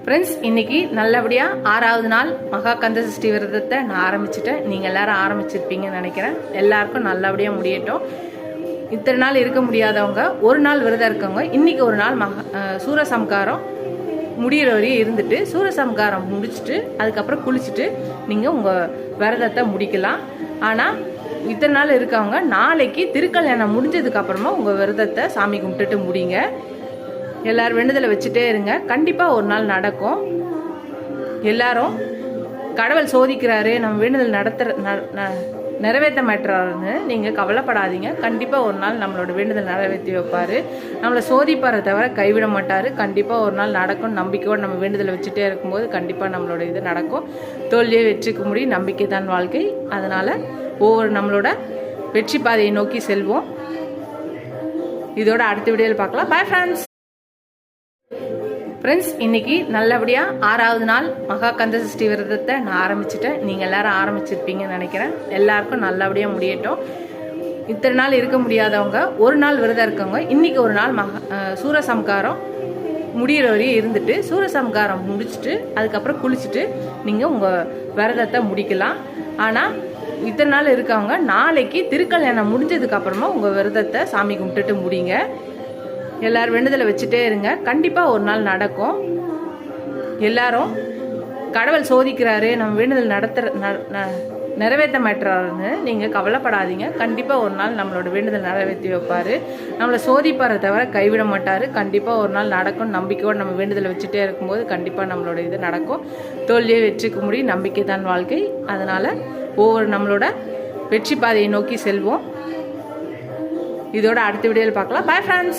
Friends, இன்னைக்கு நல்லபடியாக 6வது நாள் மகா கந்த சஷ்டி விரதத்தை நான் ஆரம்பிச்சிட்டேன். நீங்கள் எல்லாரும் ஆரம்பிச்சிருப்பீங்கன்னு நினைக்கிறேன். எல்லாருக்கும் நல்லபடியாக முடியட்டும். இத்தனை நாள் இருக்க முடியாதவங்க, ஒரு நாள் விரதம் இருக்கவங்க, இன்னைக்கு ஒரு நாள் சூரசம்காரம் முடிகிற வரையும் இருந்துட்டு சூரசம்காரம் முடிச்சுட்டு அதுக்கப்புறம் குளிச்சுட்டு நீங்கள் உங்கள் விரதத்தை முடிக்கலாம். ஆனால் இத்தனை நாள் இருக்கவங்க நாளைக்கு திருக்கல்யாணம் முடிஞ்சதுக்கு அப்புறமா உங்கள் விரதத்தை சாமி கும்பிட்டுட்டு முடிங்க. எல்லாரும் வேண்டுதலை வச்சுட்டே இருங்க. கண்டிப்பாக ஒரு நாள் நடக்கும். எல்லாரும் கடவுள் சோதிக்கிறாரு, நம்ம வேண்டுதல் நிறைவேற்ற மாட்டுறாருன்னு நீங்கள் கவலைப்படாதீங்க. கண்டிப்பாக ஒரு நாள் நம்மளோட வேண்டுதல் நிறைவேற்றி வைப்பார். நம்மளை சோதிப்பாரை தவிர கைவிட மாட்டார். கண்டிப்பாக ஒரு நாள் நடக்கும். நம்பிக்கையோடு நம்ம வேண்டுதலை வச்சுட்டே இருக்கும்போது கண்டிப்பாக நம்மளோட இது நடக்கும். தோல்வியை வெற்றிக்கு முடியும். நம்பிக்கை தான் வாழ்க்கை. அதனால் ஒவ்வொரு நம்மளோட வெற்றி பாதையை நோக்கி செல்வோம். இதோட அடுத்த வீடியோவில் பார்க்கலாம். Bye friends. ஃப்ரெண்ட்ஸ், இன்னைக்கு நல்லபடியாக 6வது நாள் மகா கந்த சஷ்டி விரதத்தை நான் ஆரம்பிச்சிட்டேன். நீங்கள் எல்லாரும் ஆரம்பிச்சிருப்பீங்கன்னு நினைக்கிறேன். எல்லாருக்கும் நல்லபடியாக முடியட்டும். இத்தனை நாள் இருக்க முடியாதவங்க, ஒரு நாள் விரதம் இருக்கவங்க, இன்னைக்கு ஒரு நாள் சூரசம்காரம் முடிகிற வரையும் இருந்துட்டு சூரசம்காரம் முடிச்சுட்டு அதுக்கப்புறம் குளிச்சுட்டு நீங்கள் உங்கள் விரதத்தை முடிக்கலாம். ஆனால் இத்தனை நாள் இருக்கவங்க நாளைக்கு திருக்கல்யாணம் முடிஞ்சதுக்கு அப்புறமா உங்கள் விரதத்தை சாமி கும்பிட்டுட்டு முடிங்க. எல்லாரும் வேண்டுதலை வச்சுட்டே இருங்க. கண்டிப்பாக ஒரு நாள் நடக்கும். எல்லாரும் கடவுள் சோதிக்கிறாரு, நம்ம வேண்டுதல் நிறைவேற்ற மாட்டுறாருன்னு நீங்கள் கவலைப்படாதீங்க. கண்டிப்பாக ஒரு நாள் நம்மளோட வேண்டுதல் நிறைவேற்றி வைப்பார். நம்மளை சோதிப்பாரை தவிர கைவிட மாட்டார். கண்டிப்பாக ஒரு நாள் நடக்கும். நம்பிக்கையோடு நம்ம வேண்டுதலை வச்சுட்டே இருக்கும்போது கண்டிப்பாக நம்மளோட இது நடக்கும். தோல்வியை வெற்றிக்கு முடியும். நம்பிக்கை தான் வாழ்க்கை. அதனால் ஒவ்வொரு நம்மளோட வெற்றி பாதையை நோக்கி செல்வோம். இதோட அடுத்த வீடியோவில் பார்க்கலாம். Bye friends.